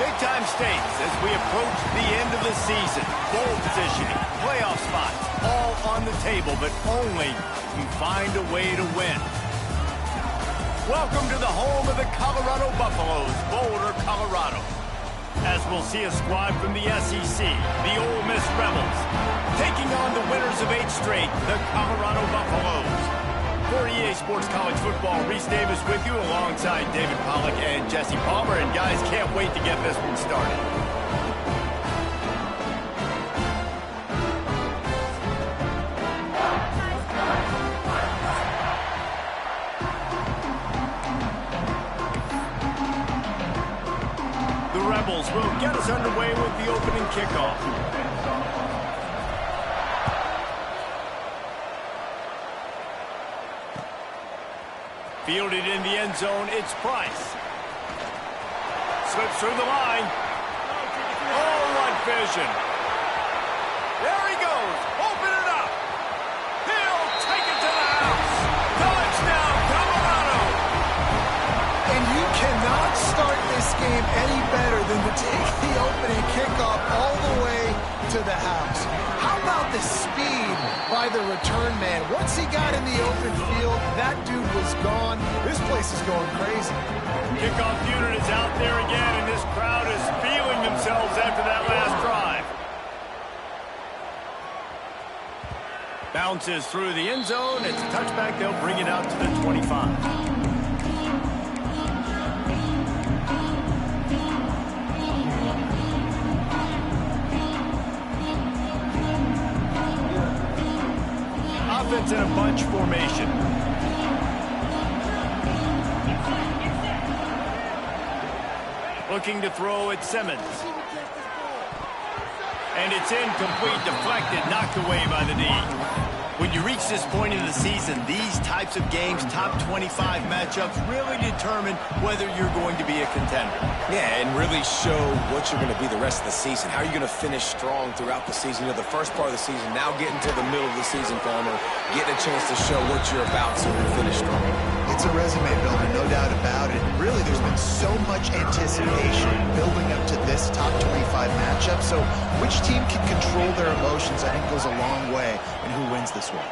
Wait time states as we approach the end of the season. Bowl positioning, playoff spots, all on the table, but only if you find a way to win. Welcome to the home of the Colorado Buffaloes, Boulder, Colorado. As we'll see a squad from the SEC, the Ole Miss Rebels, taking on the winners of 8 straight, the Colorado Buffaloes. For EA Sports College Football, Reese Davis with you alongside David Pollack and Jesse Palmer. And guys, can't wait to get this one started. The Rebels will get us underway with the opening kickoff. Fielded in the end zone, it's Price. Slips through the line. Oh, what vision. There he goes. Open it up. He'll take it to the house. Touchdown, Colorado. And you cannot start this game any better than to take the opening kickoff all the way to the house. How about the speed by the return man? Once he got in the open field, that dude was gone. This place is going crazy. Kickoff unit is out there again, and this crowd is feeling themselves after that last drive. Bounces through the end zone. It's a touchback. They'll bring it out to the 25. Offense in a bunch formation. Looking to throw at Simmons. And it's incomplete, deflected, knocked away by the D. When you reach this point in the season, these types of games, top 25 matchups, really determine whether you're going to be a contender. Yeah, and really show what you're going to be the rest of the season. How are you going to finish strong throughout the season? You know, the first part of the season, now getting to the middle of the season, Palmer, getting a chance to show what you're about so you can finish strong. It's a resume builder, no doubt about it. Really, there's been so much anticipation building up to this top 25 matchup. So which team can control their emotions, I think, goes a long way in who wins this one.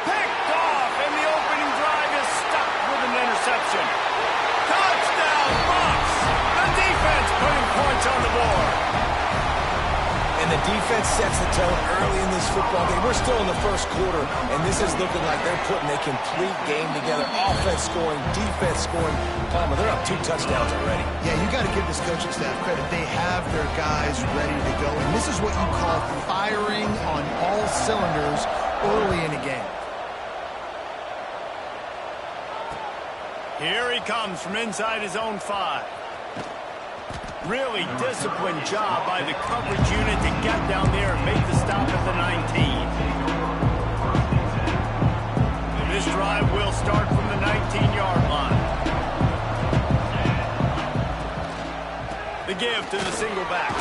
Picked off, and the opening drive is stuck with an interception. Touchdown, Bucs! The defense putting points on the board. And the defense sets the tone early in this football game. We're still in the first quarter, and this is looking like they're putting a complete game together. Offense scoring, defense scoring. Palmer, they're up 2 touchdowns already. Yeah, you got to give this coaching staff credit. They have their guys ready to go, and this is what you call firing on all cylinders early in a game. Here he comes from inside his own 5. Really disciplined job by the coverage unit to get down there and make the stop at the 19. And this drive will start from the 19-yard line. The give to the single back.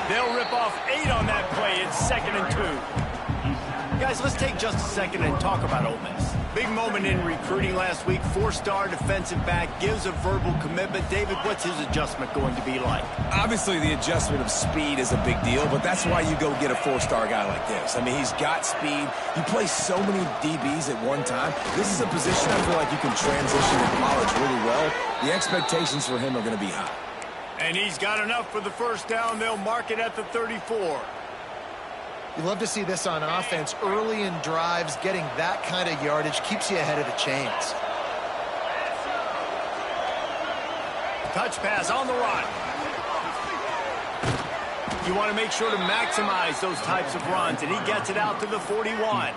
They'll rip off 8 on that play. It's 2nd and 2. Guys, let's take just a second and talk about Ole Miss. Big moment in recruiting last week. 4-star defensive back, gives a verbal commitment. David, what's his adjustment going to be like? Obviously, the adjustment of speed is a big deal, but that's why you go get a 4-star guy like this. I mean, he's got speed. You play so many DBs at one time. This is a position I feel like you can transition in college really well. The expectations for him are going to be high. And he's got enough for the first down. They'll mark it at the 34. You love to see this on offense. Early in drives, getting that kind of yardage keeps you ahead of the chains. Touch pass on the run. You want to make sure to maximize those types of runs, and he gets it out to the 41.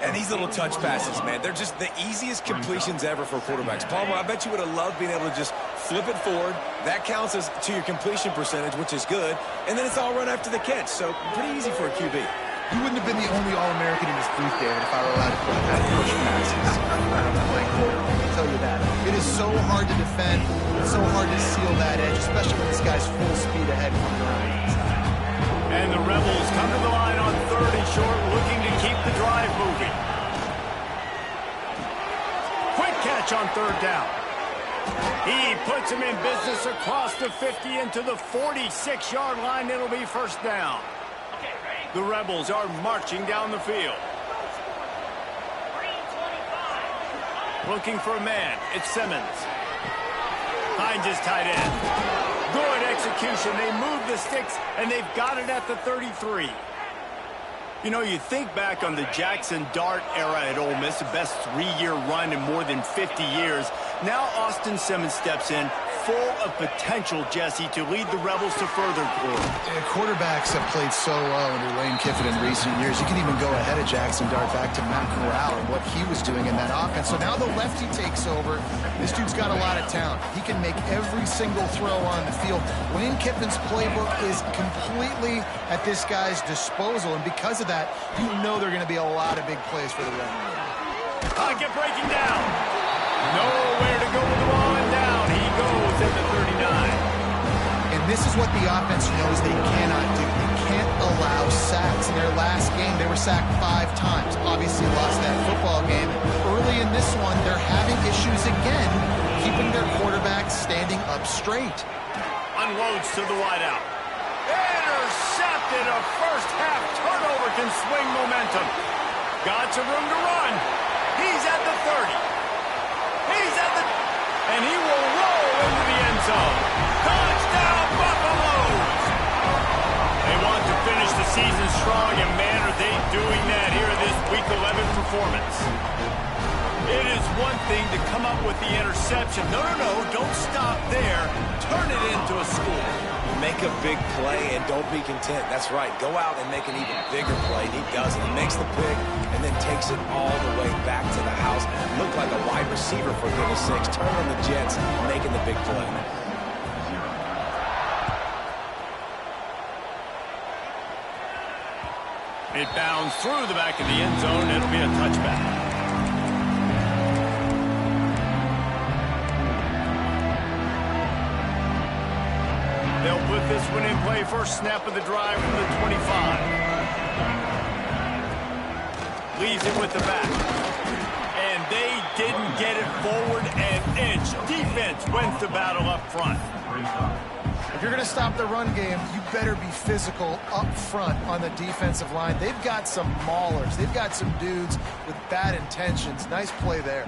And these little touch passes, man, they're just the easiest completions ever for quarterbacks. Palmer, I bet you would have loved being able to just flip it forward. That counts as to your completion percentage, which is good. And then it's all run after the catch, so pretty easy for a QB. You wouldn't have been the only All-American in this booth, David, if I were allowed to put that push passes. I'll tell you that. It is so hard to defend, so hard to seal that edge, especially when this guy's full speed ahead from the line. And the Rebels come to the line on 3rd and short, looking to keep the drive moving. Quick catch on 3rd down. He puts him in business across the 50 into the 46-yard line. It'll be first down. The Rebels are marching down the field. Looking for a man. It's Simmons. Finds his tight end. Good execution. They move the sticks, and they've got it at the 33. You know, you think back on the Jackson Dart era at Ole Miss, the best 3-year run in more than 50 years. Now Austin Simmons steps in, full of potential, Jesse, to lead the Rebels to further glory. Quarterbacks have played so well under Lane Kiffin in recent years. You can even go ahead of Jackson Dart back to Matt Corral and what he was doing in that offense. So now the lefty takes over. This dude's got a lot of talent. He can make every single throw on the field. Lane Kiffin's playbook is completely at this guy's disposal, and because of that, you know there are going to be a lot of big plays for the Rebels. Pocket breaking down. Nowhere to go with the ball, and down he goes at the 39. And this is what the offense knows they cannot do. They can't allow sacks. In their last game, they were sacked 5 times. Obviously lost that football game. Early in this one, they're having issues again, keeping their quarterback standing up straight. Unloads to the wideout. Intercepted. A first-half turnover can swing momentum. Got some room to run. He's at the 30. He's at the... And he will roll into the end zone. Touchdown, Buffaloes! They want to finish the season strong, and man, are they doing that here in this Week 11 performance. It is one thing to come up with the interception. No, don't stop there. Turn it into a score. Make a big play and don't be content. That's right. Go out and make an even bigger play. And he does it. He makes the pick and then takes it all the way back to the house. Looked like a wide receiver, for goodness sakes. Turn on the Jets, making the big play. It bounds through the back of the end zone. It'll be a touchback. They'll put this one in play. First snap of the drive from the 25. Leaves it with the back. And they didn't get it forward an inch. Defense wins the battle up front. If you're going to stop the run game, you better be physical up front on the defensive line. They've got some maulers. They've got some dudes with bad intentions. Nice play there.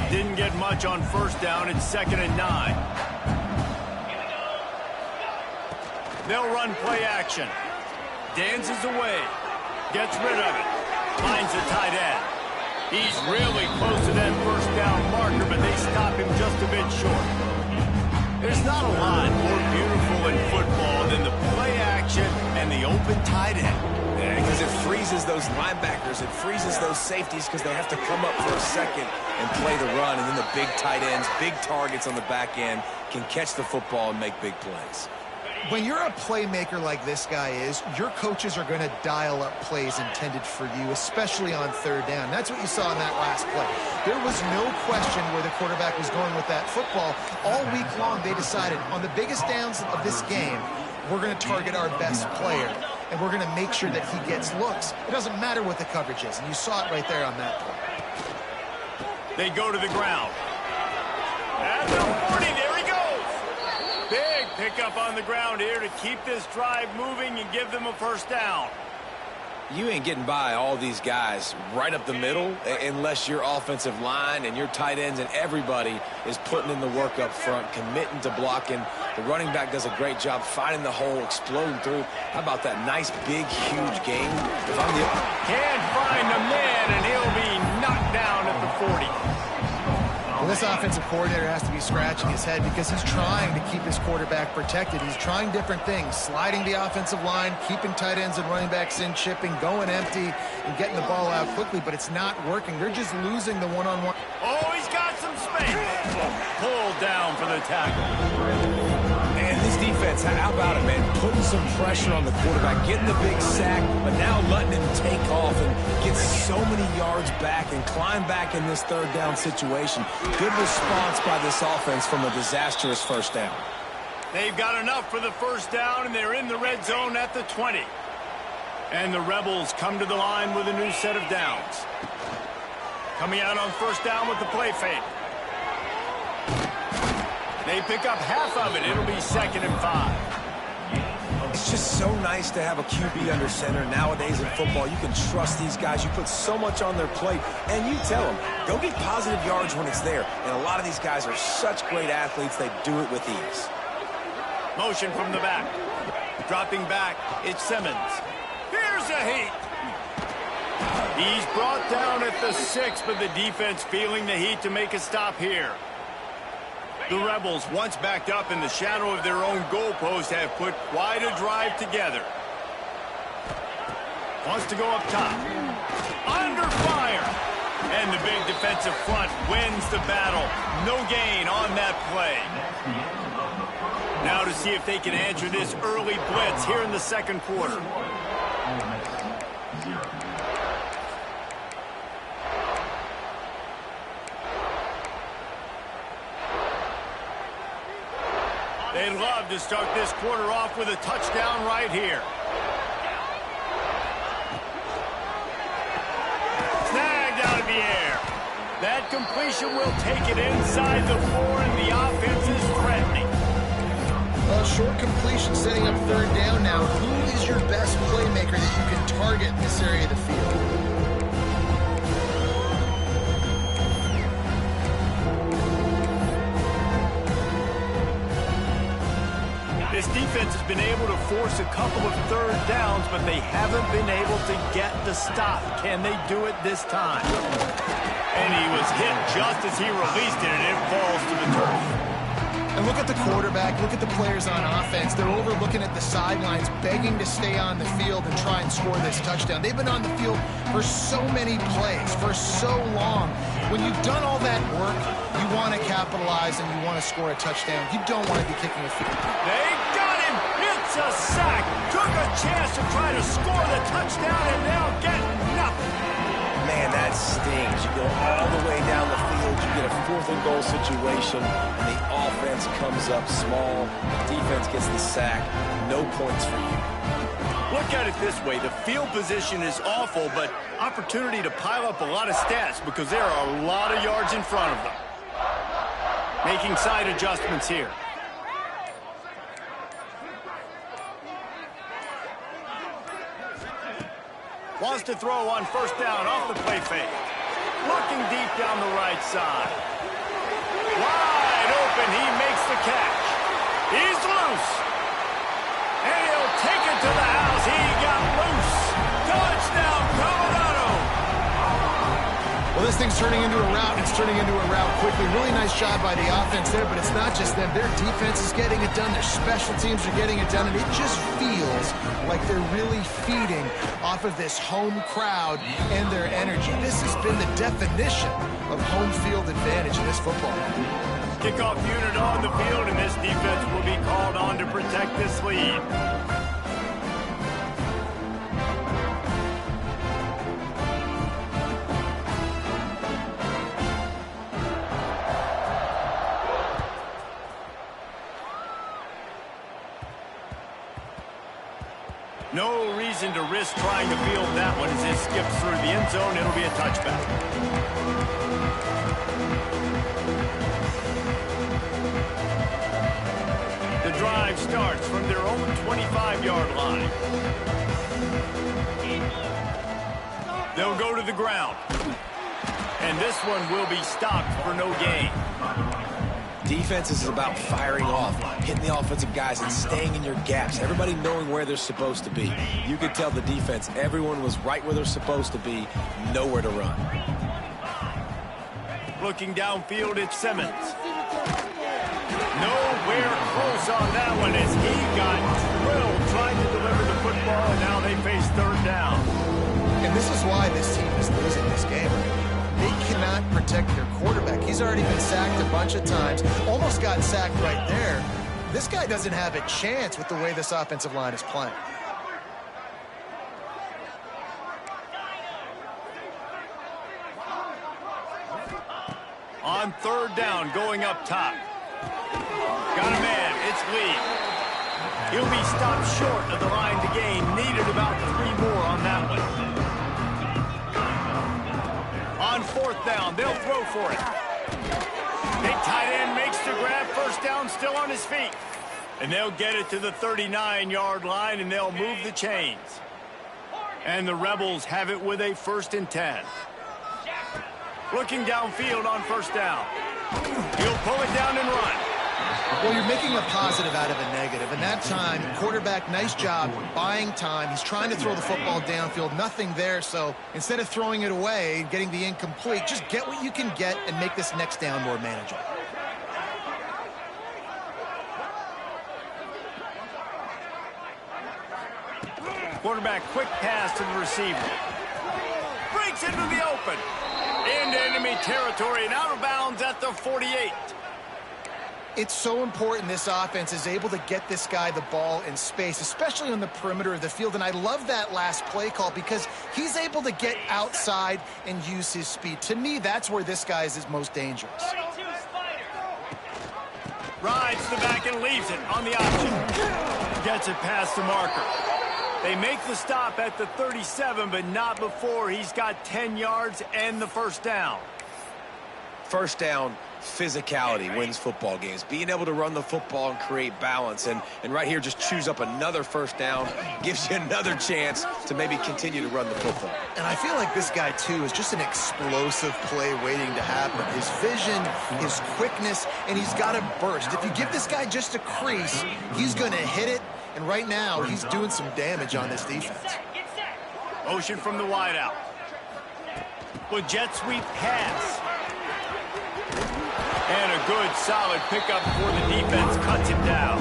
Didn't get much on first down. It's 2nd and 9. They'll run play action. Dances away. Gets rid of it. Finds a tight end. He's really close to that first down marker, but they stop him just a bit short. There's not a lot more beautiful in football than the play action and the open tight end. Because it freezes those linebackers. It freezes those safeties because they have to come up for a second and play the run. And then the big tight ends, big targets on the back end, can catch the football and make big plays. When you're a playmaker like this guy is, your coaches are going to dial up plays intended for you, especially on third down. That's what you saw in that last play. There was no question where the quarterback was going with that football. All week long, they decided on the biggest downs of this game, we're going to target our best player, and we're going to make sure that he gets looks. It doesn't matter what the coverage is, and you saw it right there on that play. They go to the ground. At the 40, there he goes. Big pickup on the ground here to keep this drive moving and give them a first down. You ain't getting by all these guys right up the middle unless your offensive line and your tight ends and everybody is putting in the work up front, committing to blocking. The running back does a great job finding the hole, exploding through. How about that nice, big, huge game? If I'm the... Can't find the man, and he'll be knocked down at the 40. Well, this offensive coordinator has to be scratching his head because he's trying to keep his quarterback protected. He's trying different things, sliding the offensive line, keeping tight ends and running backs in, chipping, going empty, and getting the ball out quickly, but it's not working. They're just losing the one-on-one. Oh, he's got some space. Pulled down for the tackle. And this defense, how about it, man? Putting some pressure on the quarterback, getting the big sack, but now letting him take off and get so many yards back and climb back in this third down situation. Good response by this offense from a disastrous first down. They've got enough for the first down, and they're in the red zone at the 20. And the Rebels come to the line with a new set of downs. Coming out on first down with the play fake. They pick up half of it. It'll be 2nd and 5. It's just so nice to have a QB under center. Nowadays in football, you can trust these guys. You put so much on their plate, and you tell them, go get positive yards when it's there. And a lot of these guys are such great athletes, they do it with ease. Motion from the back. Dropping back, it's Simmons. Here's a heat. He's brought down at the 6, but the defense feeling the heat to make a stop here. The Rebels, once backed up in the shadow of their own goalpost, have put quite a drive together. Wants to go up top. Under fire. And the big defensive front wins the battle. No gain on that play. Now to see if they can answer this early blitz here in the second quarter. They'd love to start this quarter off with a touchdown right here. Snagged out of the air. That completion will take it inside the 4, and the offense is threatening. Well, short completion setting up third down now. Who is your best playmaker that you can target in this area of the field? This defense has been able to force a couple of third downs, but they haven't been able to get the stop. Can they do it this time? And he was hit just as he released it, and it falls to the turf. And look at the quarterback, look at the players on offense. They're overlooking at the sidelines, begging to stay on the field and try and score this touchdown. They've been on the field for so many plays, for so long. When you've done all that work, you want to capitalize and you want to score a touchdown. You don't want to be kicking a field goal. They got him! It's a sack! Took a chance to try to score the touchdown, and they'll get nothing. Man, that stings. You go all the way down the field, you get a 4th and goal situation, and the offense comes up small, the defense gets the sack, no points for you. Look at it this way, the field position is awful, but opportunity to pile up a lot of stats because there are a lot of yards in front of them. Making side adjustments here. Wants to throw on first down off the play fake. Looking deep down the right side. Wide open, he makes the catch. He's loose. And he'll take it to the house. He got loose. Touchdown, Colorado. Well, this thing's turning into a rout. It's turning into a rout quickly. Really nice job by the offense there, but it's not just them. Their defense is getting it done. Their special teams are getting it done, and it just feels like they're really feeding off of this home crowd and their energy. This has been the definition of home field advantage in this football game. Kickoff unit on the field, and this defense will be called on to protect this lead. No reason to risk trying to field that one as it skips through the end zone. It'll be a touchback. The drive starts from their own 25-yard line. They'll go to the ground. And this one will be stopped for no gain. Defense is about firing off, hitting the offensive guys and staying in your gaps. Everybody knowing where they're supposed to be. You could tell the defense, everyone was right where they're supposed to be, nowhere to run. Looking downfield, it's Simmons. Nowhere close on that one as he got drilled trying to deliver the football, and now they face third down. And this is why this team is losing this game. They cannot protect their quarterback. He's already been sacked a bunch of times. Almost got sacked right there. This guy doesn't have a chance with the way this offensive line is playing. On third down, going up top. Got a man. It's Lee. He'll be stopped short of the line to gain. Needed about 3 more on that one. On 4th down, they'll throw for it. Big tight end makes the grab. First down, still on his feet. And they'll get it to the 39-yard line, and they'll move the chains. And the Rebels have it with a 1st and 10. Looking downfield on 1st down. He'll pull it down and run. Well, you're making a positive out of a negative. And that time, quarterback, nice job buying time. He's trying to throw the football downfield. Nothing there. So instead of throwing it away and getting the incomplete, just get what you can get and make this next down more manageable. Quarterback, quick pass to the receiver. Breaks into the open. Into enemy territory and out of bounds at the 48. It's so important this offense is able to get this guy the ball in space, especially on the perimeter of the field. And I love that last play call because he's able to get outside and use his speed. To me, that's where this guy is most dangerous. Rides the back and leaves it on the option. Gets it past the marker. They make the stop at the 37, but not before he's got 10 yards and the 1st down. 1st down, physicality wins football games. Being able to run the football and create balance. And right here, just choose up another 1st down. Gives you another chance to maybe continue to run the football. And I feel like this guy, too, is just an explosive play waiting to happen. His vision, his quickness, and he's got a burst. If you give this guy just a crease, he's going to hit it. And right now, he's doing some damage on this defense. Motion from the wideout. With jet sweep pass. And a good, solid pickup before the defense cuts him down.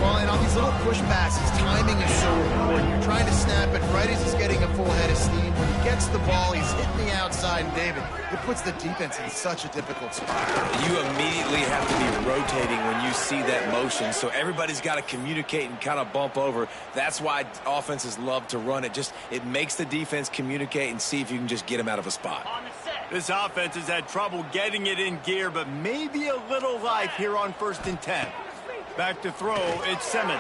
Well, and on these little push passes, timing is so important. You're trying to snap it right as he's getting a full head of steam. When he gets the ball, he's hitting the outside. And David, it puts the defense in such a difficult spot. You immediately have to be rotating when you see that motion. So everybody's got to communicate and kind of bump over. That's why offenses love to run it. It makes the defense communicate and see if you can just get him out of a spot. This offense has had trouble getting it in gear, but maybe a little life here on 1st and 10. Back to throw, it's Simmons.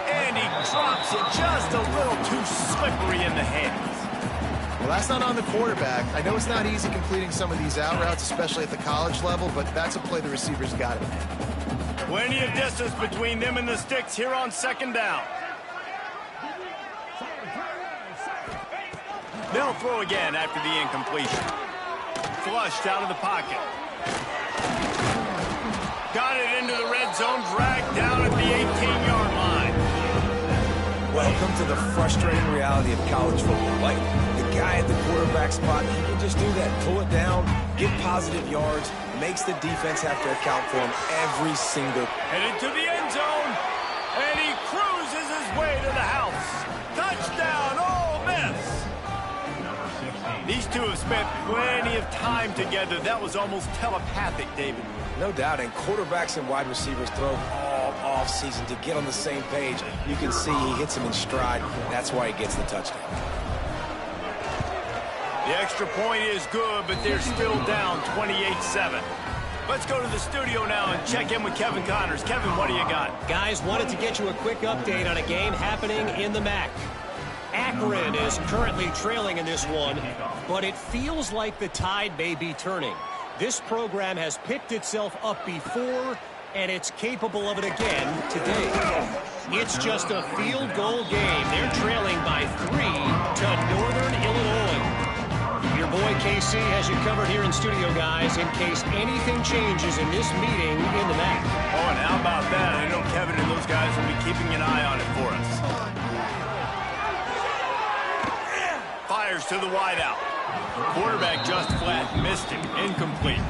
And he drops it just a little too slippery in the hands. Well, that's not on the quarterback. I know it's not easy completing some of these out routes, especially at the college level, but that's a play the receiver's got to make. Plenty of distance between them and the sticks here on 2nd down. They'll throw again after the incompletion. Flushed out of the pocket. Got it into the red zone, dragged down at the 18-yard line. Welcome to the frustrating reality of college football. Like, the guy at the quarterback spot, he can just do that. Pull it down, get positive yards, makes the defense have to account for him every single. Headed to the end zone, and he cruises his way to the house. Touchdown, Ole Miss. These two have spent plenty of time together. That was almost telepathic, David. No doubt, and quarterbacks and wide receivers throw all offseason to get on the same page. You can see he hits him in stride. That's why he gets the touchdown. The extra point is good, but they're still down 28-7. Let's go to the studio now and check in with Kevin Connors. Kevin, what do you got? Guys, wanted to get you a quick update on a game happening in the MAC. Akron is currently trailing in this one, but it feels like the tide may be turning. This program has picked itself up before, and it's capable of it again today. It's just a field goal game. They're trailing by 3 to Northern Illinois. Your boy KC has you covered here in studio, guys, in case anything changes in this meeting in the MAC. Oh, and how about that? I know Kevin and those guys will be keeping an eye on it for us. Fires to the wideout. Quarterback just flat missed him. Incomplete.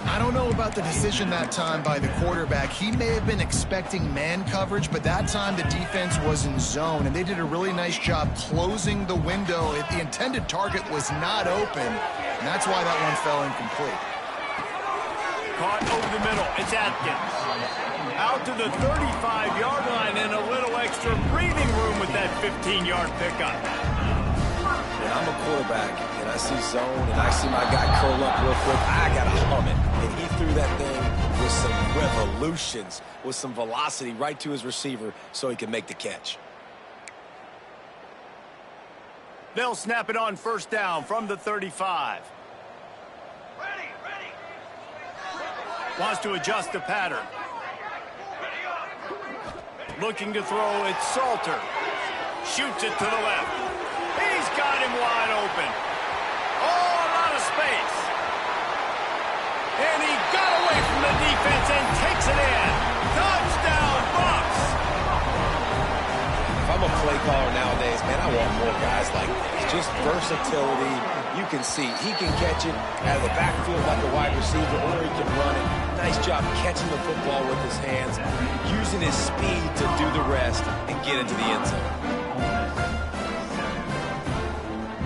I don't know about the decision that time by the quarterback. He may have been expecting man coverage, but that time the defense was in zone, and they did a really nice job closing the window. The intended target was not open, and that's why that one fell incomplete. Caught over the middle. It's Atkins. Out to the 35-yard line and a little extra breathing room with that 15-yard pickup. when I'm a quarterback and I see zone and I see my guy curl up real quick, I got to hum it. And he threw that thing with some revolutions, with some velocity right to his receiver so he can make the catch. They'll snap it on first down from the 35. Wants to adjust the pattern. Looking to throw, it's Salter. Shoots it to the left. He's got him wide open. Oh, a lot of space. And he got away from the defense and takes it in. Touchdown, Bucs. If I'm a play caller nowadays, man, I want more guys like this. Just versatility. You can see he can catch it out of the backfield like a wide receiver, or he can run it. Nice job catching the football with his hands, using his speed to do the rest and get into the end zone.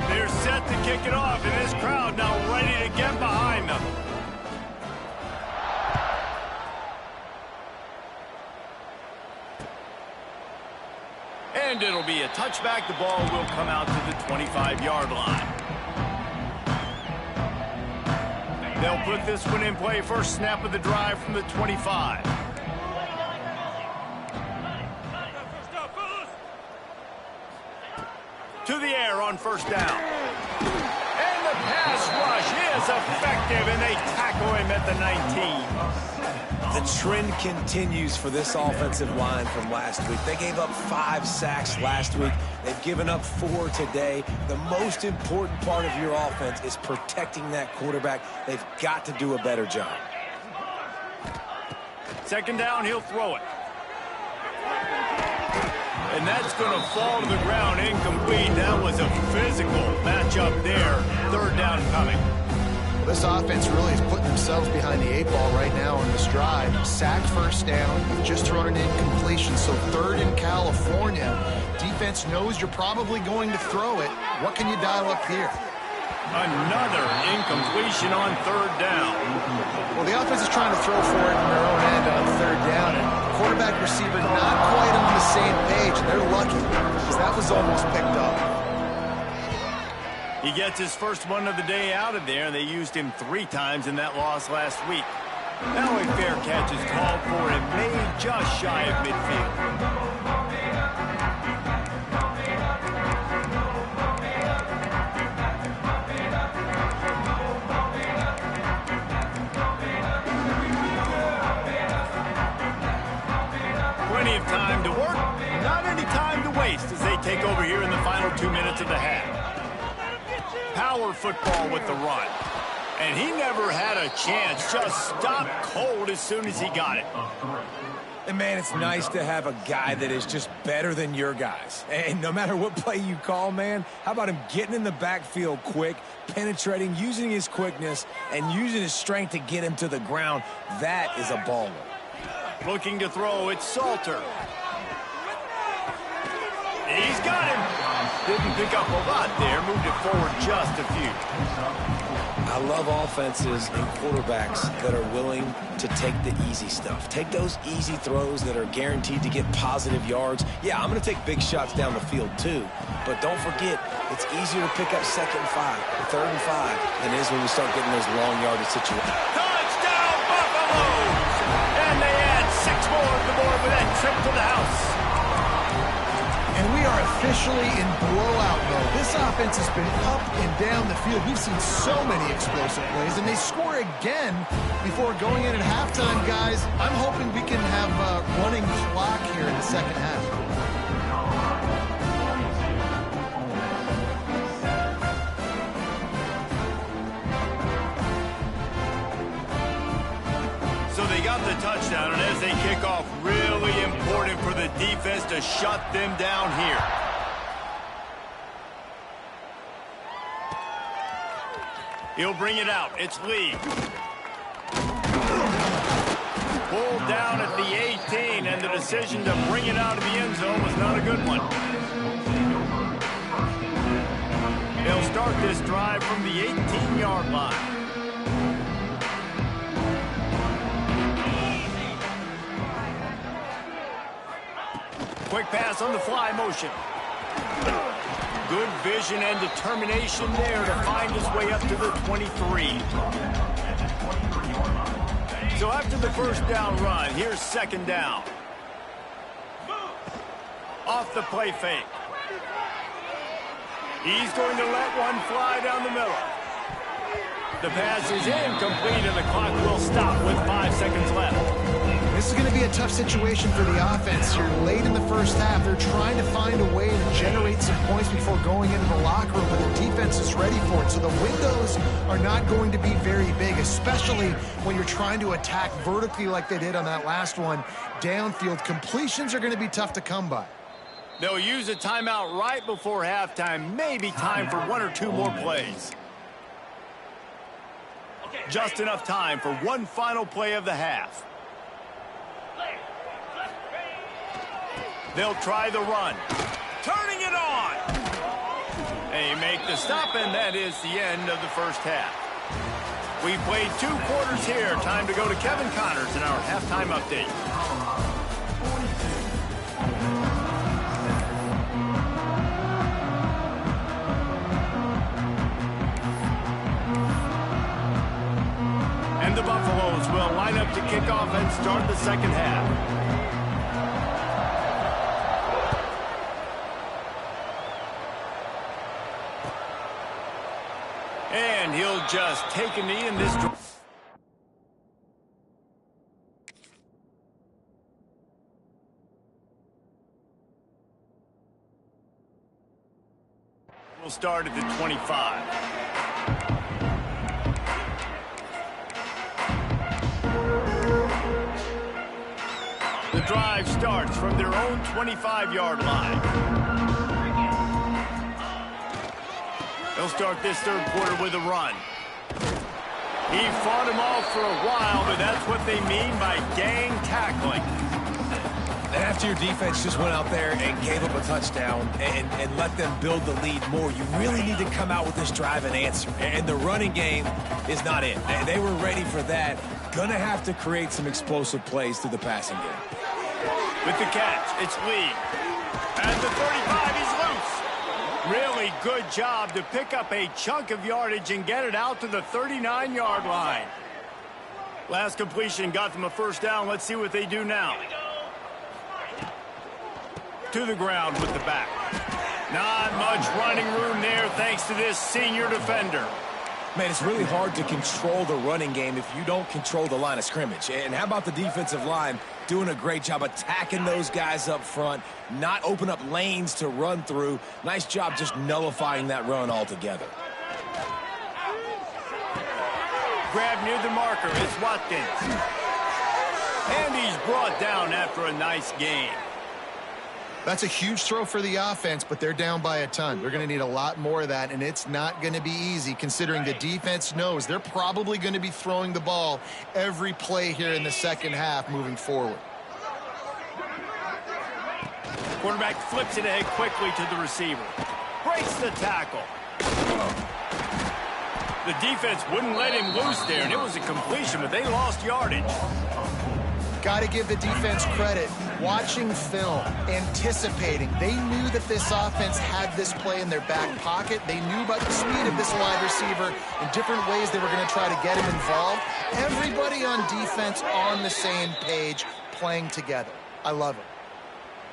They're set to kick it off, and this crowd now ready to get behind them. And it'll be a touchback. The ball will come out to the 25-yard line. They'll put this one in play. First snap of the drive from the 25. To the air on first down. And the pass rush is effective, and they tackle him at the 19. The trend continues for this offensive line from last week. They gave up 5 sacks last week. They've given up 4 today. The most important part of your offense is protecting that quarterback. They've got to do a better job. Second down, he'll throw it. And that's going to fall to the ground incomplete. That was a physical matchup there. Third down coming. Well, this offense really is putting themselves behind the 8 ball right now on this drive. Sacked first down, just thrown an incompletion, so third in California. Defense knows you're probably going to throw it. What can you dial up here? Another incompletion on third down. Well, the offense is trying to throw for it in their own end on third down, and quarterback receiver not quite on the same page. They're lucky because that was almost picked up. He gets his first one of the day out of there, and they used him 3 times in that loss last week. Now a fair catch is called for and made just shy of midfield. Plenty of time to work, not any time to waste as they take over here in the final 2 minutes of the half. Power football with the run. And he never had a chance. Just stopped cold as soon as he got it. And, man, it's nice to have a guy that is just better than your guys. And no matter what play you call, man, how about him getting in the backfield quick, penetrating, using his quickness, and using his strength to get him to the ground? That is a baller. Looking to throw, it's Salter. He's got him. Didn't pick up a lot there. Moved it forward just a few. I love offenses and quarterbacks that are willing to take the easy stuff. Take those easy throws that are guaranteed to get positive yards. Yeah, I'm going to take big shots down the field too. But don't forget, it's easier to pick up 2nd and 5, 3rd and 5 than it is when you start getting those long yardage situations. Touchdown, Buffaloes! And they add 6 more to the board with that trip to the house. And we are officially in blowout mode. This offense has been up and down the field. We've seen so many explosive plays, and they score again before going in at halftime, guys. I'm hoping we can have a running clock here in the second half. So they got the touchdown, and as they kick off, really important for the defense to shut them down here. He'll bring it out. It's Lee. Pulled down at the 18, and the decision to bring it out of the end zone was not a good one. They'll start this drive from the 18-yard line. Quick pass on the fly motion. Good vision and determination there to find his way up to the 23. So after the first down run, here's second down. Off the play fake. He's going to let one fly down the middle. The pass is incomplete, and the clock will stop with 5 seconds left. This is going to be a tough situation for the offense. You're late in the first half. They're trying to find a way to generate some points before going into the locker room, but the defense is ready for it. So the windows are not going to be very big, especially when you're trying to attack vertically like they did on that last one. Downfield completions are going to be tough to come by. They'll use a timeout right before halftime. Maybe time for 1 or 2 more plays. Just enough time for one final play of the half. They'll try the run. Turning it on. They make the stop, and that is the end of the first half. We've played 2 quarters here. Time to go to Kevin Connors in our halftime update. And the Buffaloes will line up to kick off and start the second half. And he'll just take a knee in this drive. We'll start at the 25. The drive starts from their own 25-yard line. They'll start this third quarter with a run. He fought him off for a while, but that's what they mean by gang tackling. And after your defense just went out there and gave up a touchdown and let them build the lead more, you really need to come out with this drive and answer. And the running game is not it. They were ready for that. Gonna have to create some explosive plays through the passing game. With the catch, it's Lee. At the 35, he's loose. Really good job to pick up a chunk of yardage and get it out to the 39-yard line. Last completion got them a first down. Let's see what they do now. To the ground with the back. Not much running room there thanks to this senior defender. Man, it's really hard to control the running game if you don't control the line of scrimmage. And how about the defensive line doing a great job attacking those guys up front, not open up lanes to run through. Nice job just nullifying that run altogether. Grab near the marker, it's Watkins. And he's brought down after a nice gain. That's a huge throw for the offense, but they're down by a ton. They're going to need a lot more of that, and it's not going to be easy considering the defense knows they're probably going to be throwing the ball every play here in the second half moving forward. Quarterback flips it ahead quickly to the receiver. Breaks the tackle. The defense wouldn't let him loose there, and it was a completion, but they lost yardage. Got to give the defense credit. Watching film, anticipating. They knew that this offense had this play in their back pocket. They knew about the speed of this wide receiver in different ways they were going to try to get him involved. Everybody on defense on the same page, playing together. I love it.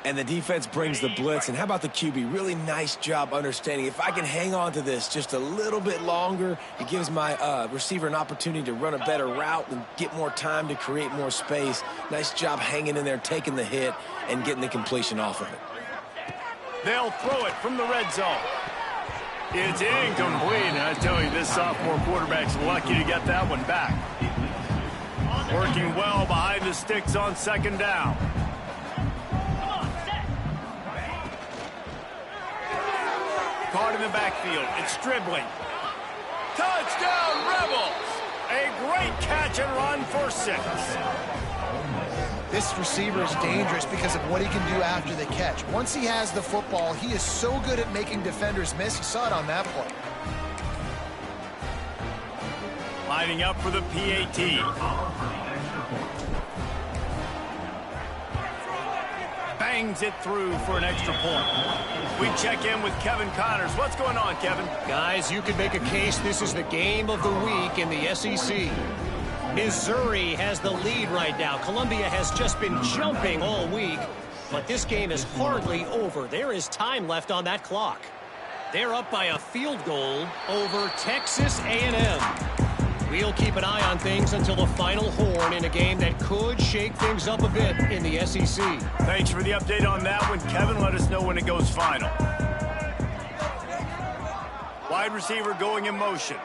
And the defense brings the blitz. And how about the QB? Really nice job understanding. If I can hang on to this just a little bit longer, it gives my receiver an opportunity to run a better route and get more time to create more space. Nice job hanging in there, taking the hit, and getting the completion off of it. They'll throw it from the red zone. It's incomplete. And I tell you, this sophomore quarterback's lucky to get that one back. Working well behind the sticks on second down. Caught in the backfield. It's Stribling. Touchdown, Rebels! A great catch and run for 6. This receiver is dangerous because of what he can do after the catch. Once he has the football, he is so good at making defenders miss. You saw it on that play. Lining up for the PAT. bangs it through for an extra point. We check in with Kevin Connors. What's going on, Kevin? Guys, you could make a case this is the game of the week in the SEC. Missouri has the lead right now. Columbia has just been jumping all week, but this game is hardly over. There is time left on that clock. They're up by a field goal over Texas A&M. We'll keep an eye on things until the final horn in a game that could shake things up a bit in the SEC. Thanks for the update on that one, Kevin. Let us know when it goes final. Wide receiver going in motion.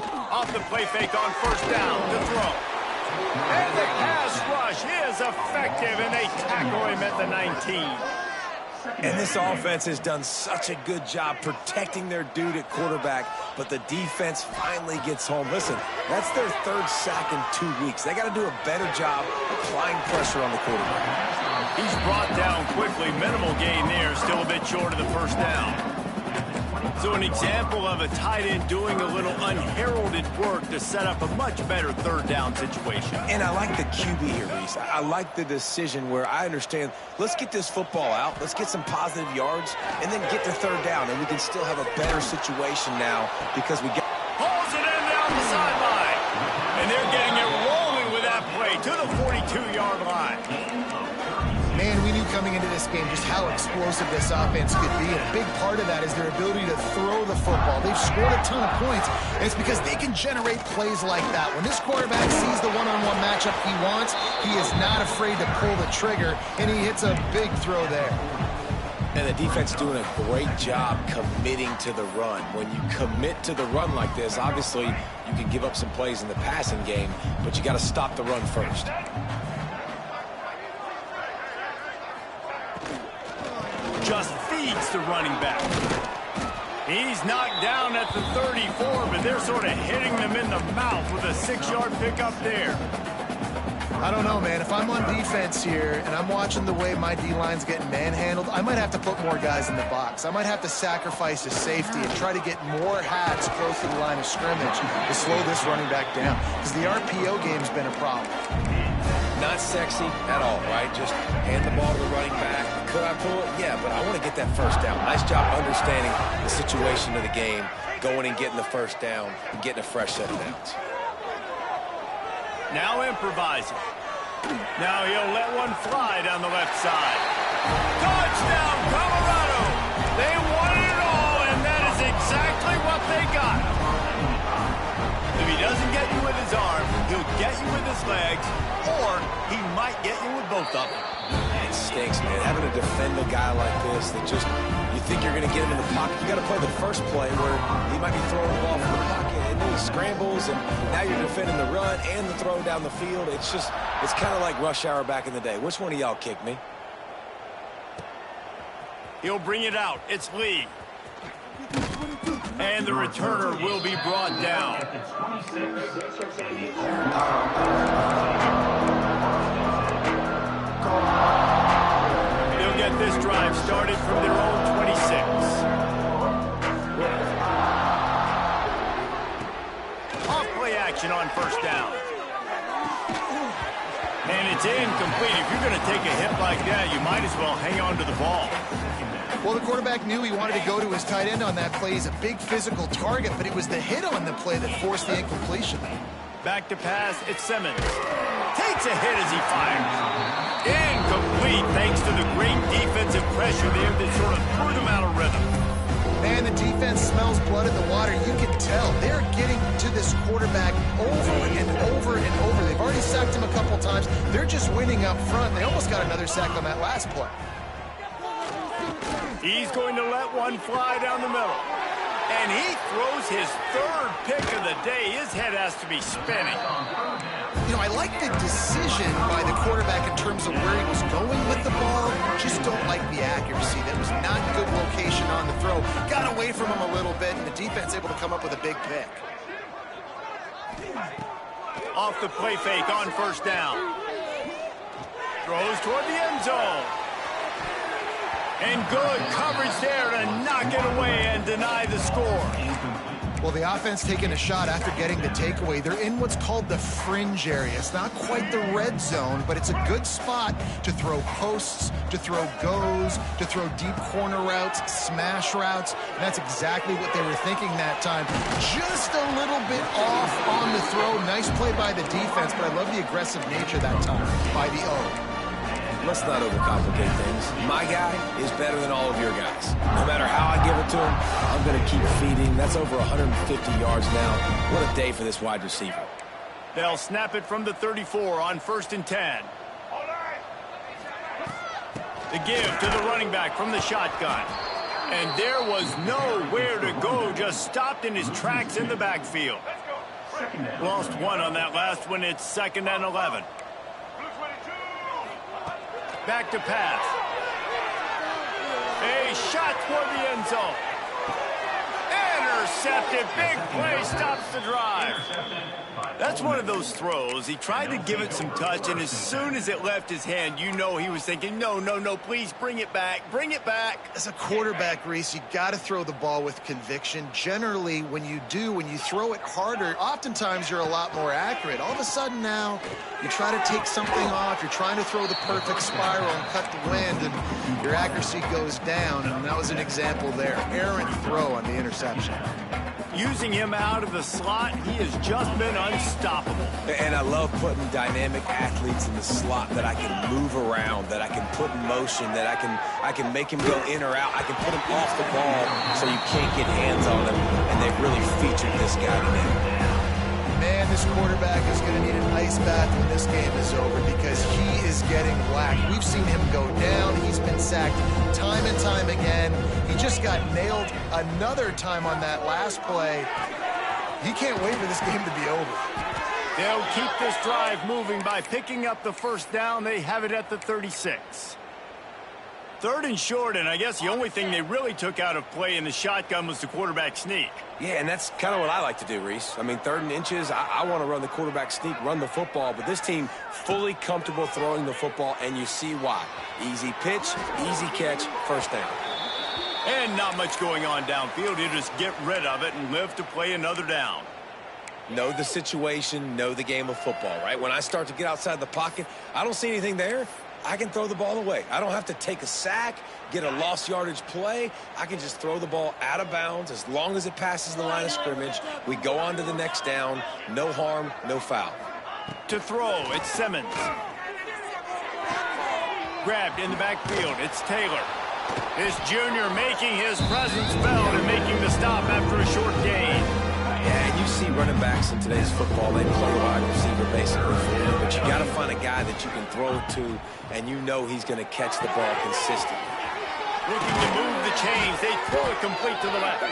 Off the play fake on first down to throw. And the pass rush is effective, and they tackle him at the 19. And this offense has done such a good job protecting their dude at quarterback, but the defense finally gets home. Listen, that's their third sack in 2 weeks. They got to do a better job applying pressure on the quarterback. He's brought down quickly. Minimal gain there, still a bit short of the first down. So an example of a tight end doing a little unheralded work to set up a much better third down situation. And I like the QB here, Reese. I like the decision where I understand, let's get this football out, let's get some positive yards, and then get the third down, and we can still have a better situation now because we got... Pulls it in down the sideline. And they're getting it rolling with that play to the 42-yard line. Man, we knew coming into this game just how explosive this offense could be. And a big part of that is their ability to throw the football. They've scored a ton of points, and it's because they can generate plays like that. When this quarterback sees the one-on-one matchup he wants, he is not afraid to pull the trigger, and he hits a big throw there. And the defense doing a great job committing to the run. When you commit to the run like this, obviously you can give up some plays in the passing game, but you got to stop the run first. Just feeds the running back. He's knocked down at the 34, but they're sort of hitting them in the mouth with a 6-yard pickup there. I don't know, man. If I'm on defense here and I'm watching the way my D-line's getting manhandled, I might have to put more guys in the box. I might have to sacrifice a safety and try to get more hats close to the line of scrimmage to slow this running back down, because the RPO game's been a problem. Not sexy at all, right? Just hand the ball to the running back. Could I pull it? Yeah, but I want to get that first down. Nice job understanding the situation of the game, going and getting the first down and getting a fresh set of downs. Now improvising. Now he'll let one fly down the left side. Touchdown, Colorado! They wanted it all, and that is exactly what they got. If he doesn't get you with his arm, he'll get you with his legs, or he might get you with both of them. It stinks, man. Having to defend a guy like this that just, you think you're going to get him in the pocket. You got to play the first play where he might be throwing the ball from the pocket, and then he scrambles, and now you're defending the run and the throw down the field. It's just, it's kind of like rush hour back in the day. Which one of y'all kicked me? He'll bring it out. It's Lee. And the returner will be brought down. They'll get this drive started from their own 26. Off-play action on first down. And it's incomplete. If you're going to take a hit like that, you might as well hang on to the ball. Well, the quarterback knew he wanted to go to his tight end on that play. He's a big physical target, but it was the hit on the play that forced the incompletion. Back to pass, it's Simmons. Takes a hit as he fires. Incomplete thanks to the great defensive pressure there that sort of threw them out of rhythm. Man, the defense smells blood in the water. You can tell. They're getting to this quarterback over and over and over. They've already sacked him a couple times. They're just winning up front. They almost got another sack on that last play. He's going to let one fly down the middle. And he throws his third pick of the day. His head has to be spinning. You know, I like the decision by the quarterback in terms of where he was going with the ball. Just don't like the accuracy. That was not good location on the throw. Got away from him a little bit, and the defense able to come up with a big pick. Off the play fake on first down. Throws toward the end zone. And good coverage there to knock it away and deny the score. Well, the offense taking a shot after getting the takeaway. They're in what's called the fringe area. It's not quite the red zone, but it's a good spot to throw posts, to throw goes, to throw deep corner routes, smash routes. And that's exactly what they were thinking that time. Just a little bit off on the throw. Nice play by the defense, but I love the aggressive nature that time by the O. Let's not overcomplicate things. My guy is better than all of your guys. No matter how I give it to him, I'm going to keep feeding. That's over 150 yards now. What a day for this wide receiver. They'll snap it from the 34 on 1st and 10. The give to the running back from the shotgun. And there was nowhere to go, just stopped in his tracks in the backfield. Lost one on that last one. It's 2nd and 11. Back to pass. A shot toward the end zone. Intercepted. Big play stops the drive. That's one of those throws. He tried to give it some touch, and as soon as it left his hand, you know he was thinking, no, no, no, please bring it back. Bring it back. As a quarterback, Reese, you got to throw the ball with conviction. Generally, when you throw it harder, oftentimes you're a lot more accurate. All of a sudden now, you try to take something off. You're trying to throw the perfect spiral and cut the wind, and your accuracy goes down, and that was an example there. Errant throw on the interception. Using him out of the slot, he has just been unstoppable. And I love putting dynamic athletes in the slot that I can move around, that I can put in motion, that I can make him go in or out. I can put him off the ball so you can't get hands on him, and they've really featured this guy today. Man, this quarterback is going to need an ice bath when this game is over because he is getting whacked. We've seen him go down. He's been sacked time and time again. He just got nailed another time on that last play. He can't wait for this game to be over. They'll keep this drive moving by picking up the 1st down. They have it at the 36. 3rd and short, and I guess the only thing they really took out of play in the shotgun was the quarterback sneak. Yeah, and that's kind of what I like to do, Reese. I mean, 3rd and inches, I want to run the quarterback sneak, run the football, but this team fully comfortable throwing the football, and you see why. Easy pitch, easy catch, 1st down. And not much going on downfield. You just get rid of it and live to play another down. Know the situation, know the game of football, right? When I start to get outside the pocket, I don't see anything there. I can throw the ball away. I don't have to take a sack, get a lost yardage play. I can just throw the ball out of bounds as long as it passes the line of scrimmage. We go on to the next down. No harm, no foul. To throw, it's Simmons. Grabbed in the backfield, it's Taylor. This junior making his presence felt and making the stop after a short gain. Yeah, and you see running backs in today's football, they play wide receiver basically. But you got to find a guy that you can throw it to, and you know he's going to catch the ball consistently. Looking to move the chains. They throw it complete to the left.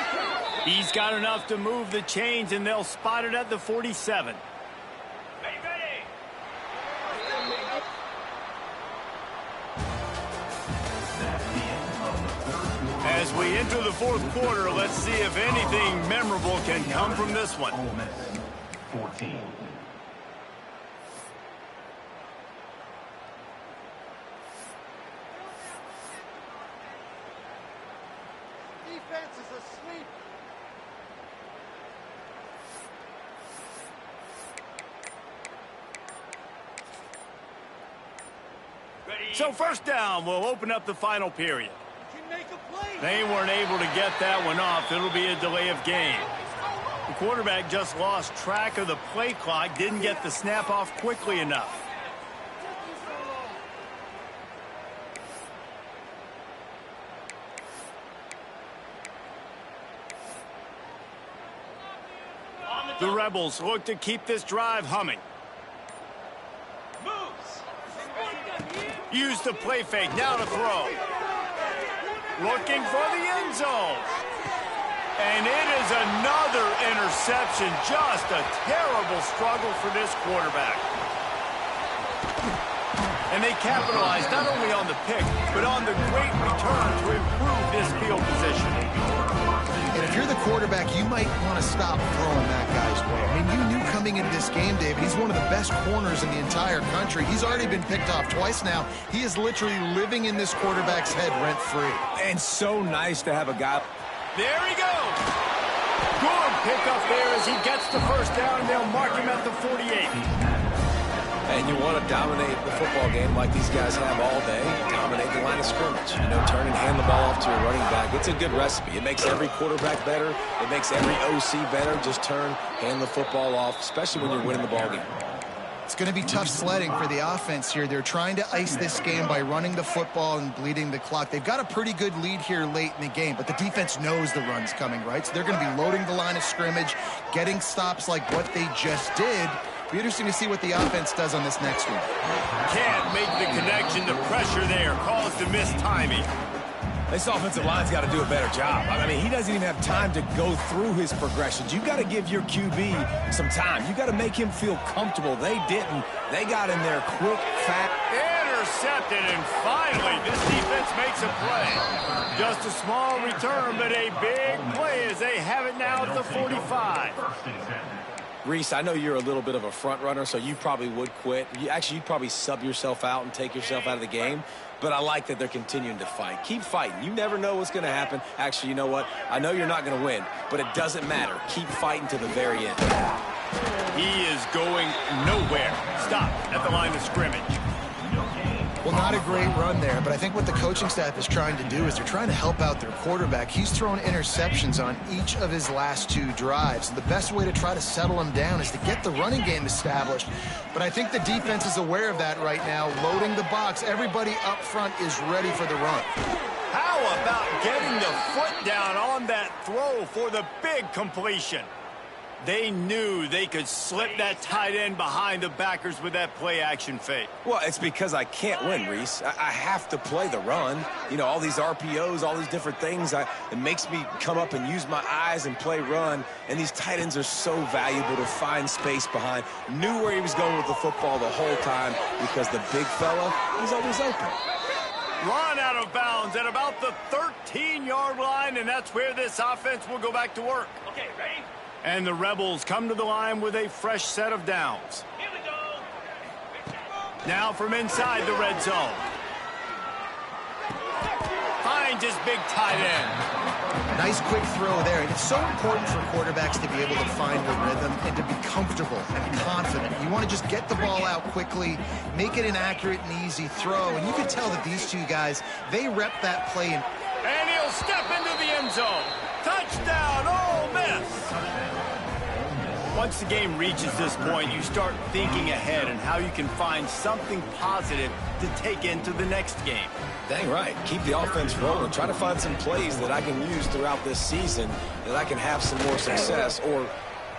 He's got enough to move the chains, and they'll spot it at the 47. As we enter the 4th quarter, let's see if anything memorable can come from this one. 14. Defense is asleep. So 1st down will open up the final period. They weren't able to get that one off. It'll be a delay of game. The quarterback just lost track of the play clock, didn't get the snap off quickly enough. The Rebels look to keep this drive humming. Use the play fake, now to throw. Looking for the end zone. And it is another interception. Just a terrible struggle for this quarterback. And they capitalized not only on the pick, but on the great return to improve this field position. And if you're the quarterback, you might want to stop throwing that guy's way. I mean, you knew coming into this game, David, he's one of the best corners in the entire country. He's already been picked off twice now. He is literally living in this quarterback's head rent-free. And so nice to have a guy. There he goes. Good pickup there as he gets the first down, and they'll mark him at the 48. And you want to dominate the football game like these guys have all day. Dominate the line of scrimmage. You know, turn and hand the ball off to your running back. It's a good recipe. It makes every quarterback better. It makes every OC better. Just turn, hand the football off, especially when you're winning the ball game. It's going to be tough sledding for the offense here. They're trying to ice this game by running the football and bleeding the clock. They've got a pretty good lead here late in the game, but the defense knows the run's coming, right? So they're going to be loading the line of scrimmage, getting stops like what they just did. Be interesting to see what the offense does on this next one. Can't make the connection. The pressure there caused the missed timing. This offensive line's got to do a better job. I mean, he doesn't even have time to go through his progressions. You got to give your QB some time. You got to make him feel comfortable. They didn't. They got in there quick, fast. Intercepted, and finally, this defense makes a play. Just a small return, but a big play as they have it now at the 45. Reese, I know you're a little bit of a front runner, so you probably would quit. You'd probably sub yourself out and take yourself out of the game. But I like that they're continuing to fight. Keep fighting. You never know what's going to happen. Actually, you know what? I know you're not going to win, but it doesn't matter. Keep fighting to the very end. He is going nowhere. Stop at the line of scrimmage. Well, not a great run there, but I think what the coaching staff is trying to do is they're trying to help out their quarterback. He's thrown interceptions on each of his last 2 drives. The best way to try to settle him down is to get the running game established. But I think the defense is aware of that right now, loading the box. Everybody up front is ready for the run. How about getting the foot down on that throw for the big completion? They knew they could slip that tight end behind the backers with that play-action fake. Well, it's because I can't win, Reese. I have to play the run. You know, all these RPOs, all these different things. It makes me come up and use my eyes and play run. And these tight ends are so valuable to find space behind. Knew where he was going with the football the whole time because the big fella, he's always open. Run out of bounds at about the 13-yard line, and that's where this offense will go back to work. Okay, ready? And the Rebels come to the line with a fresh set of downs. Here we go. Now from inside the red zone. Finds his big tight end. Nice quick throw there. And it's so important for quarterbacks to be able to find the rhythm and to be comfortable and confident. You want to just get the ball out quickly, make it an accurate and easy throw. And you can tell that these two guys, they rep that play. And he'll step into the end zone. Touchdown, Ole Miss. Once the game reaches this point, you start thinking ahead and how you can find something positive to take into the next game. Dang right. Keep the offense rolling. Try to find some plays that I can use throughout this season that I can have some more success, or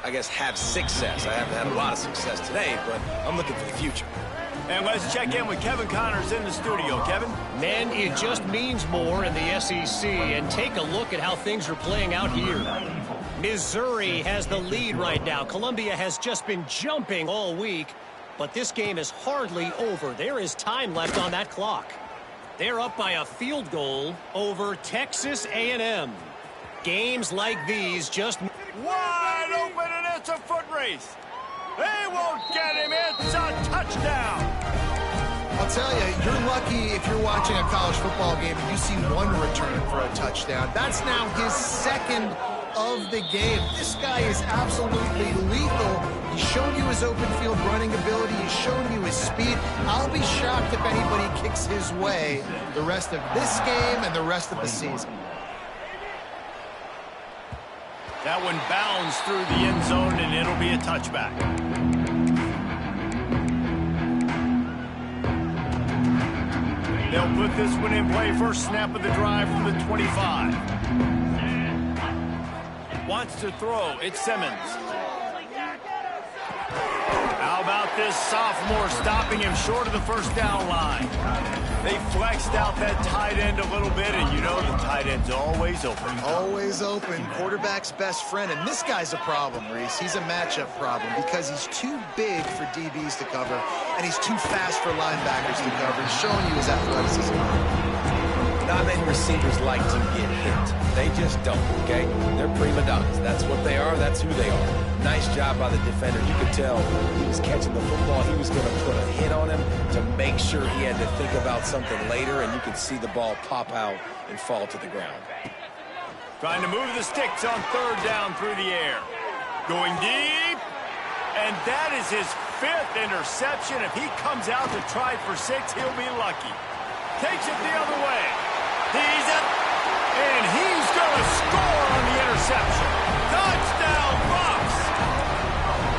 I guess have success. I haven't had a lot of success today, but I'm looking for the future. And let's check in with Kevin Connors in the studio. Kevin? Men, it just means more in the SEC, and take a look at how things are playing out here. Missouri has the lead right now. Columbia has just been jumping all week, but this game is hardly over. There is time left on that clock. They're up by a field goal over Texas A&M. Games like these just... Wide open, and it's a foot race. They won't get him. It's a touchdown. I'll tell you, you're lucky if you're watching a college football game and you see one return for a touchdown. That's now his second of the game. This guy is absolutely lethal. He's shown you his open field running ability. He's shown you his speed. I'll be shocked if anybody kicks his way the rest of this game and the rest of the season. That one bounds through the end zone, and it'll be a touchback. They'll put this one in play. First snap of the drive from the 25. Wants to throw. It's Simmons. How about this sophomore stopping him short of the first down line? They flexed out that tight end a little bit, and you know the tight end's always open. Always open. Quarterback's best friend. And this guy's a problem, Reese. He's a matchup problem because he's too big for DBs to cover, and he's too fast for linebackers to cover. He's showing you his athleticism. Not many receivers like to get hit. They just don't, okay? They're prima donnas. That's what they are. That's who they are. Nice job by the defender. You could tell he was catching the football. He was going to put a hit on him to make sure he had to think about something later, and you could see the ball pop out and fall to the ground. Trying to move the sticks on third down through the air. Going deep. And that is his 5th interception. If he comes out to try for 6, he'll be lucky. Takes it the other way. He's up. And he's going to score on the interception. Touchdown, Bucs!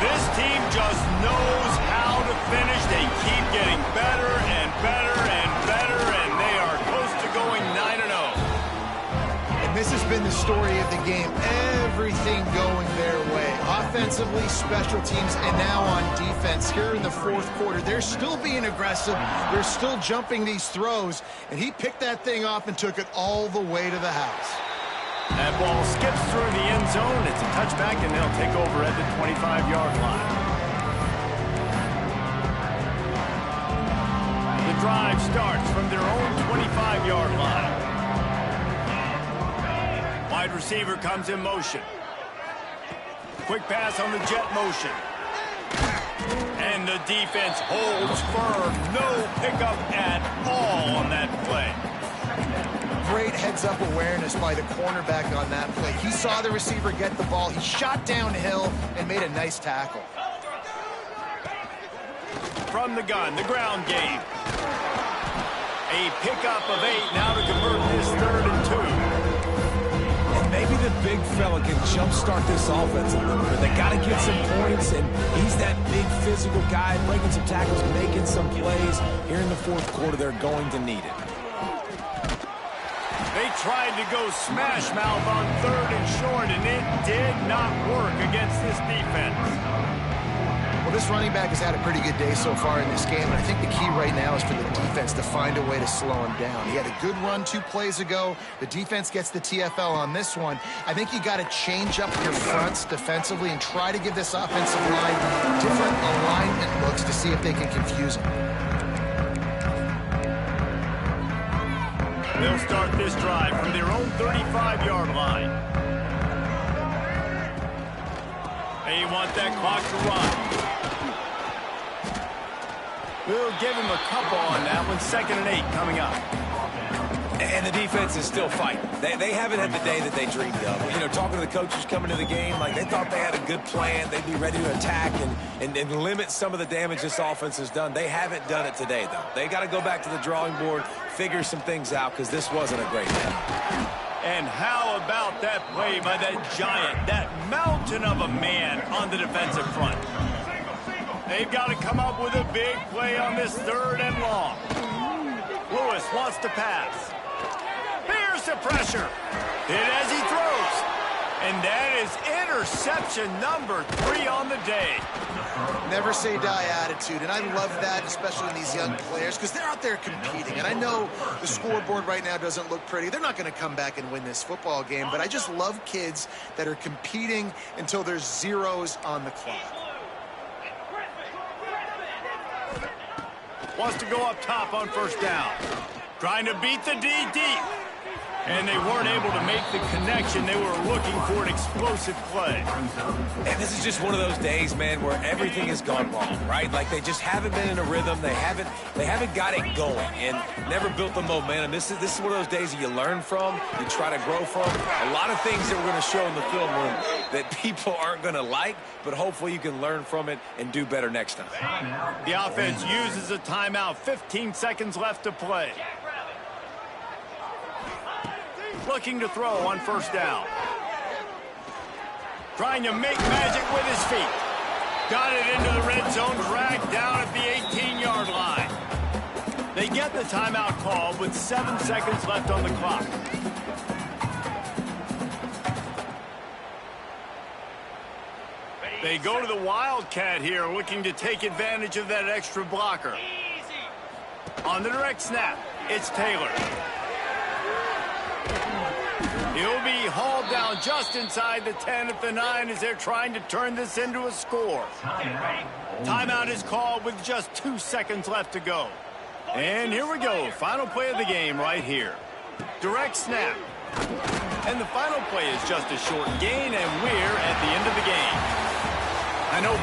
This team just knows how to finish. They keep getting better and better and better, and they are close to going 9-0. And this has been the story of the game. Everything going their way. Offensively, special teams, and now on defense. Here in the 4th quarter, they're still being aggressive. They're still jumping these throws, and he picked that thing off and took it all the way to the house. That ball skips through the end zone. It's a touchback, and they'll take over at the 25-yard line. The drive starts from their own 25-yard line. Wide receiver comes in motion. Quick pass on the jet motion. And the defense holds firm. No pickup at all on that play. Great heads-up awareness by the cornerback on that play. He saw the receiver get the ball. He shot downhill and made a nice tackle. From the gun, the ground game. A pickup of 8 now to convert this 3rd and 2. Maybe the big fella can jumpstart this offense a little bit. They got to get some points, and he's that big physical guy, breaking some tackles, making some plays. Here in the 4th quarter, they're going to need it. They tried to go smash mouth on 3rd and short, and it did not work against this defense. Well, this running back has had a pretty good day so far in this game, and I think the key right now is for the defense to find a way to slow him down. He had a good run 2 plays ago. The defense gets the TFL on this one. I think you got to change up your fronts defensively and try to give this offensive line different alignment looks to see if they can confuse him. They'll start this drive from their own 35-yard line. They want that clock to run. We'll give him a couple on that one. 2nd and 8 coming up. And the defense is still fighting. They haven't had the day that they dreamed of. You know, talking to the coaches coming to the game, like they thought they had a good plan. They'd be ready to attack and limit some of the damage this offense has done. They haven't done it today, though. They got to go back to the drawing board, figure some things out, because this wasn't a great day. And how about that play by that giant, that mountain of a man on the defensive front? They've got to come up with a big play on this 3rd and long. Lewis wants to pass. Here's the pressure. Hit as he throws. And that is interception number 3 on the day. Never say die attitude, and I love that, especially in these young players, because they're out there competing. And I know the scoreboard right now doesn't look pretty. They're not going to come back and win this football game, but I just love kids that are competing until there's zeros on the clock. Wants to go up top on 1st down. Trying to beat the D deep. And they weren't able to make the connection. They were looking for an explosive play. And this is just one of those days, man, where everything has gone wrong, right? Like they just haven't been in a rhythm. They haven't got it going and never built the momentum. This is one of those days that you learn from, you try to grow from. A lot of things that we're going to show in the film room that people aren't going to like, but hopefully you can learn from it and do better next time. The offense uses a timeout. 15 seconds left to play. Looking to throw on 1st down. Trying to make magic with his feet. Got it into the red zone, dragged down at the 18-yard line. They get the timeout call with 7 seconds left on the clock. They go to the Wildcat here, looking to take advantage of that extra blocker. On the direct snap, it's Taylor. He'll be hauled down just inside the 10 at the 9 as they're trying to turn this into a score. Timeout is called with just 2 seconds left to go. And here we go. Final play of the game right here. Direct snap. And the final play is just a short gain, and we're at the end of the game. I know